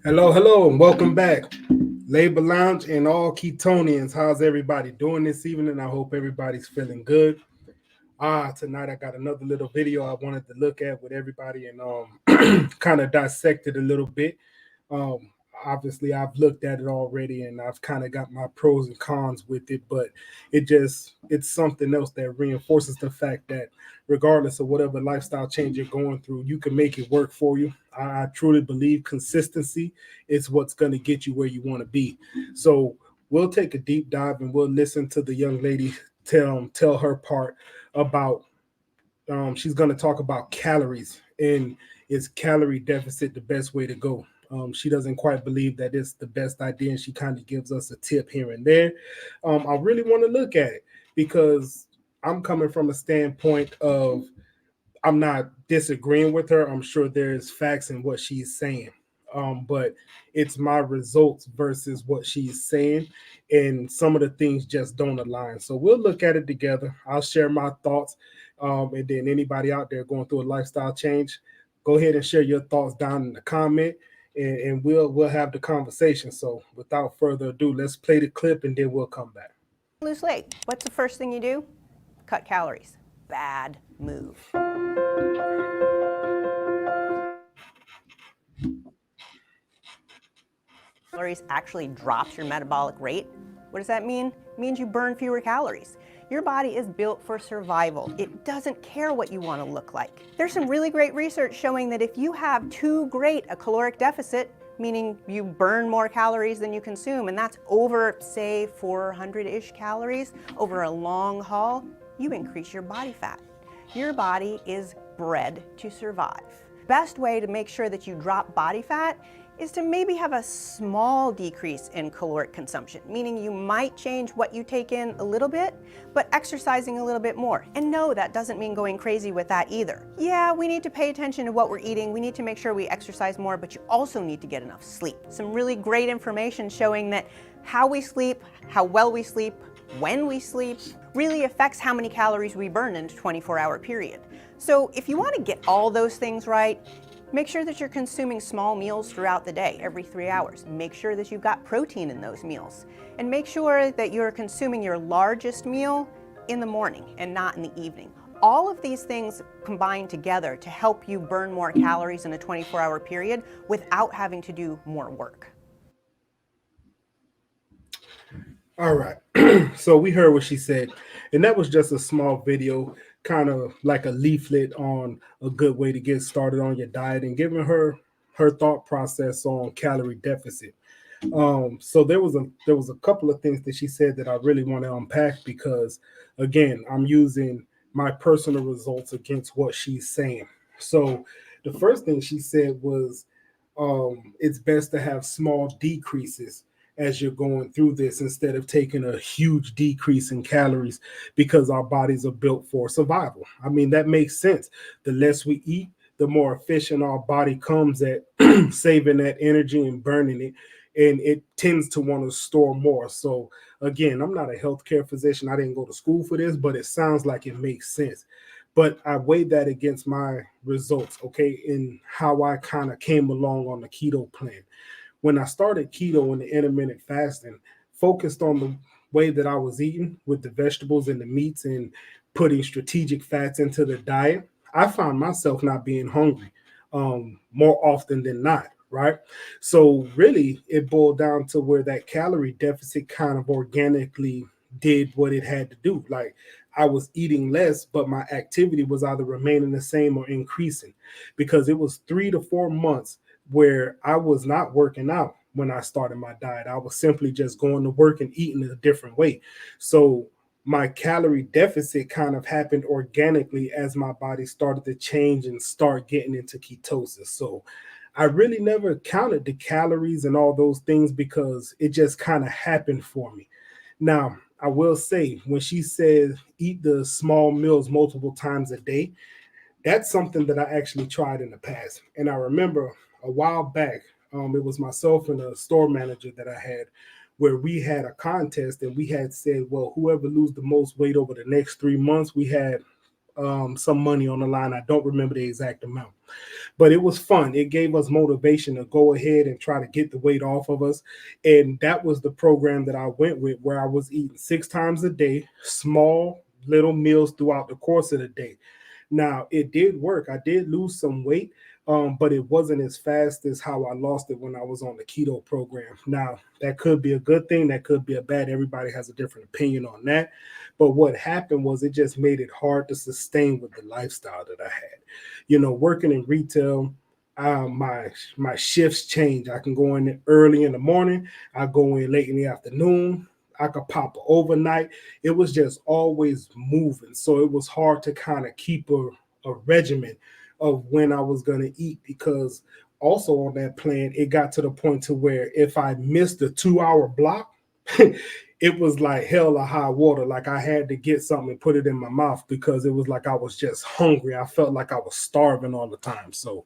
Hello, and welcome back. Labor Lounge and all Ketonians. How's everybody doing this evening? I hope everybody's feeling good. Tonight I got another little video I wanted to look at with everybody and kind of dissect it a little bit. Um, Obviously, I've looked at it already and I've kind of got my pros and cons with it, but it's something else that reinforces the fact that regardless of whatever lifestyle change you're going through, you can make it work for you. I truly believe consistency is what's going to get you where you want to be. So we'll take a deep dive and we'll listen to the young lady tell her part about she's going to talk about calories and is calorie deficit the best way to go. She doesn't quite believe that it's the best idea, and she kind of gives us a tip here and there. I really want to look at it because I'm coming from a standpoint of I'm not disagreeing with her. I'm sure there's facts in what she's saying. But it's my results versus what she's saying, and some of the things just don't align. So we'll look at it together. I'll share my thoughts, and then anybody out there going through a lifestyle change, go ahead and share your thoughts down in the comment, and we'll have the conversation. So without further ado, let's play the clip, and then we'll come back. Lose weight. What's the first thing you do? Cut calories. Bad move. Calories actually drops your metabolic rate. What does that mean? It means you burn fewer calories. Your body is built for survival. It doesn't care what you want to look like. There's some really great research showing that if you have too great a caloric deficit, meaning you burn more calories than you consume, and that's over, say, 400-ish calories over a long haul, you increase your body fat. Your body is bred to survive. Best way to make sure that you drop body fat is to maybe have a small decrease in caloric consumption, meaning you might change what you take in a little bit, but exercising a little bit more. And no, that doesn't mean going crazy with that either. Yeah, we need to pay attention to what we're eating. We need to make sure we exercise more, but you also need to get enough sleep. Some really great information showing that how we sleep, how well we sleep, when we sleep, really affects how many calories we burn in a 24-hour period. So if you want to get all those things right, make sure that you're consuming small meals throughout the day, every 3 hours. Make sure that you've got protein in those meals. And make sure that you're consuming your largest meal in the morning and not in the evening. All of these things combine together to help you burn more calories in a 24-hour period without having to do more work. All right. So we heard what she said, and that was just a small video, kind of like a leaflet on a good way to get started on your diet and giving her thought process on calorie deficit. So there was a couple of things that she said that I really want to unpack because again, I'm using my personal results against what she's saying. So the first thing she said was it's best to have small decreases as you're going through this instead of taking a huge decrease in calories because our bodies are built for survival. I mean, that makes sense. The less we eat, the more efficient our body comes at saving that energy and burning it. And it tends to want to store more. So, again, I'm not a healthcare physician. I didn't go to school for this, but it sounds like it makes sense. But I weighed that against my results, okay, and how I kind of came along on the keto plan. When I started keto and the intermittent fasting, focused on the way that I was eating with the vegetables and the meats and putting strategic fats into the diet, I found myself not being hungry more often than not, right? So really, it boiled down to where that calorie deficit kind of organically did what it had to do. Like I was eating less, but my activity was either remaining the same or increasing because it was 3 to 4 months where I was not working out when I started my diet. I was simply just going to work and eating a different way. So my calorie deficit kind of happened organically as my body started to change and start getting into ketosis. So I really never counted the calories and all those things because it just kind of happened for me. Now, I will say when she said eat the small meals multiple times a day, that's something that I actually tried in the past. And I remember a while back, it was myself and a store manager that I had where we had a contest and we had said, well, whoever lose the most weight over the next 3 months, we had some money on the line. I don't remember the exact amount, but it was fun. It gave us motivation to go ahead and try to get the weight off of us. And that was the program that I went with, where I was eating 6 times a day, small little meals throughout the course of the day. Now, it did work. I did lose some weight, but it wasn't as fast as how I lost it when I was on the keto program. Now, that could be a good thing, that could be a bad. Everybody has a different opinion on that. But what happened was it just made it hard to sustain with the lifestyle that I had. Working in retail, my shifts change. I can go in early in the morning, I go in late in the afternoon, I could pop overnight. It was just always moving, so it was hard to kind of keep a regimen of when I was going to eat, because also on that plan it got to the point to where if I missed a 2 hour block, it was like hell or high water. Like I had to get something and put it in my mouth, because it was like I was just hungry. I felt like I was starving all the time. So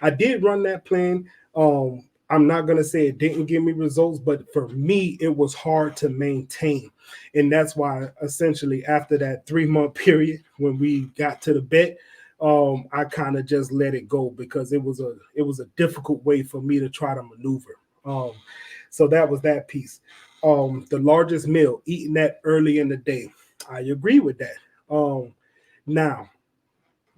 I did run that plan. I'm not going to say it didn't give me results, but for me, it was hard to maintain. And that's why essentially after that 3 month period, when we got to the bet, I kind of just let it go, because it was a difficult way for me to try to maneuver. Um, so that was that piece. The largest meal, eating that early in the day, I agree with that. Now,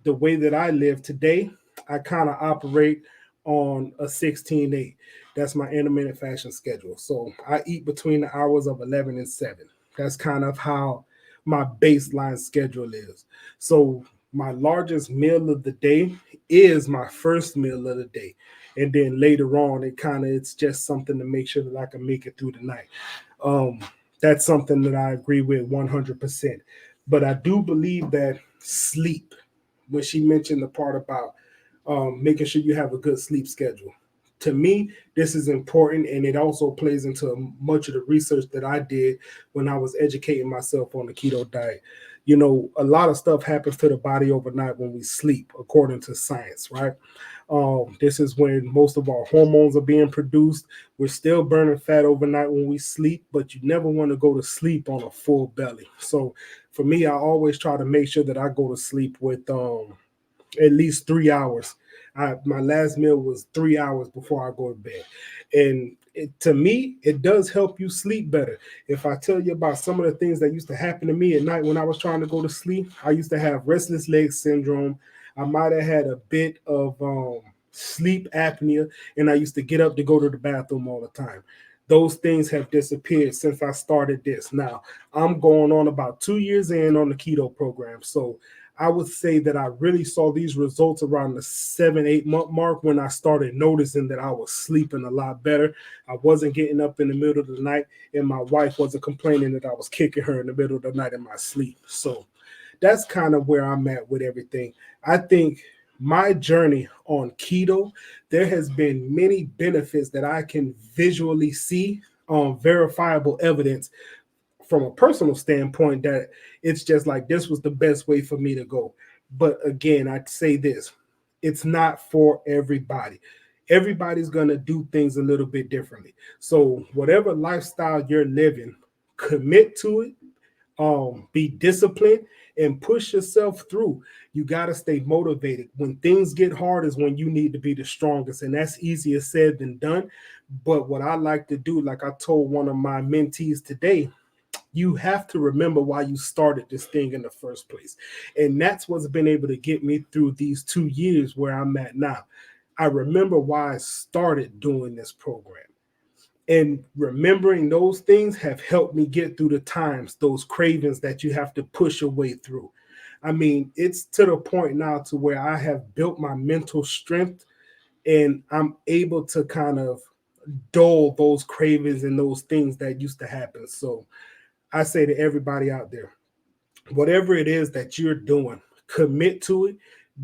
the way that I live today, I kind of operate on a 16/8. That's my intermittent fashion schedule. So I eat between the hours of 11 and 7. That's kind of how my baseline schedule is. So my largest meal of the day is my first meal of the day. And then later on, it's just something to make sure that I can make it through the night. Um, that's something that I agree with 100%. But I do believe that sleep, when she mentioned the part about making sure you have a good sleep schedule. To me, this is important, and it also plays into much of the research that I did when I was educating myself on the keto diet. A lot of stuff happens to the body overnight when we sleep, according to science, right? This is when most of our hormones are being produced. We're still burning fat overnight when we sleep, but you never want to go to sleep on a full belly. So for me, I always try to make sure that I go to sleep with at least 3 hours. My last meal was 3 hours before I go to bed. And to me, it does help you sleep better. If I tell you about some of the things that used to happen to me at night when I was trying to go to sleep, I used to have restless leg syndrome. I might have had a bit of sleep apnea, and I used to get up to go to the bathroom all the time. Those things have disappeared since I started this. Now, I'm going on about 2 years in on the keto program. So I would say that I really saw these results around the 7, 8 month mark, when I started noticing that I was sleeping a lot better. I wasn't getting up in the middle of the night, and my wife wasn't complaining that I was kicking her in the middle of the night in my sleep. So that's kind of where I'm at with everything. I think my journey on keto, there has been many benefits that I can visually see on verifiable evidence from a personal standpoint, that it's just like this was the best way for me to go. But again, I'd say this, it's not for everybody. Everybody's going to do things a little bit differently. So, whatever lifestyle you're living, commit to it, be disciplined, and push yourself through. You got to stay motivated. When things get hard is when you need to be the strongest, and that's easier said than done. But what I like to do, like I told one of my mentees today, you have to remember why you started this thing in the first place. And that's what's been able to get me through these 2 years where I'm at now. I remember why I started doing this program. And remembering those things have helped me get through the times, those cravings that you have to push your way through. I mean, it's to the point now to where I have built my mental strength, and I'm able to kind of dull those cravings and those things that used to happen. So I say to everybody out there, whatever it is that you're doing, commit to it,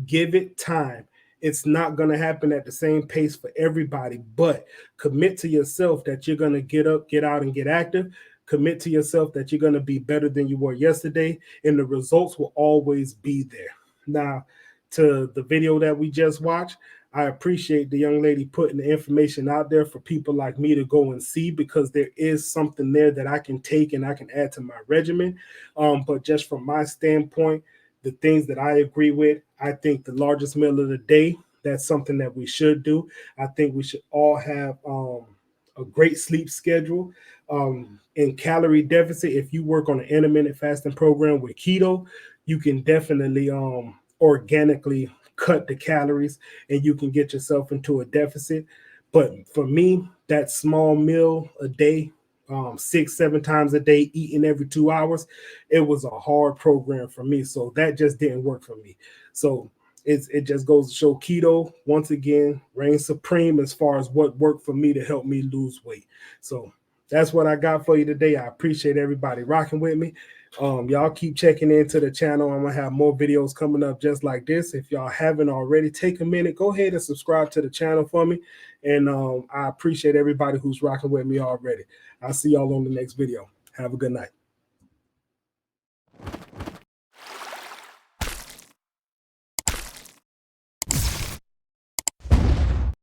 give it time. It's not going to happen at the same pace for everybody, but commit to yourself that you're going to get up, get out, and get active. Commit to yourself that you're going to be better than you were yesterday, and the results will always be there. Now, to the video that we just watched, I appreciate the young lady putting the information out there for people like me to go and see, because there is something there that I can take and I can add to my regimen. But just from my standpoint, the things that I agree with. I think the largest meal of the day, that's something that we should do. I think we should all have a great sleep schedule. In calorie deficit, if you work on an intermittent fasting program with keto, you can definitely organically cut the calories and you can get yourself into a deficit. But for me, that small meal a day, 6, 7 times a day, eating every 2 hours, it was a hard program for me. So that just didn't work for me. So it just goes to show keto once again reigns supreme as far as what worked for me to help me lose weight. So that's what I got for you today. I appreciate everybody rocking with me. Y'all keep checking into the channel. I'm gonna have more videos coming up just like this. If y'all haven't already, take a minute, go ahead and subscribe to the channel for me. And I appreciate everybody who's rocking with me already. I'll see y'all on the next video. Have a good night.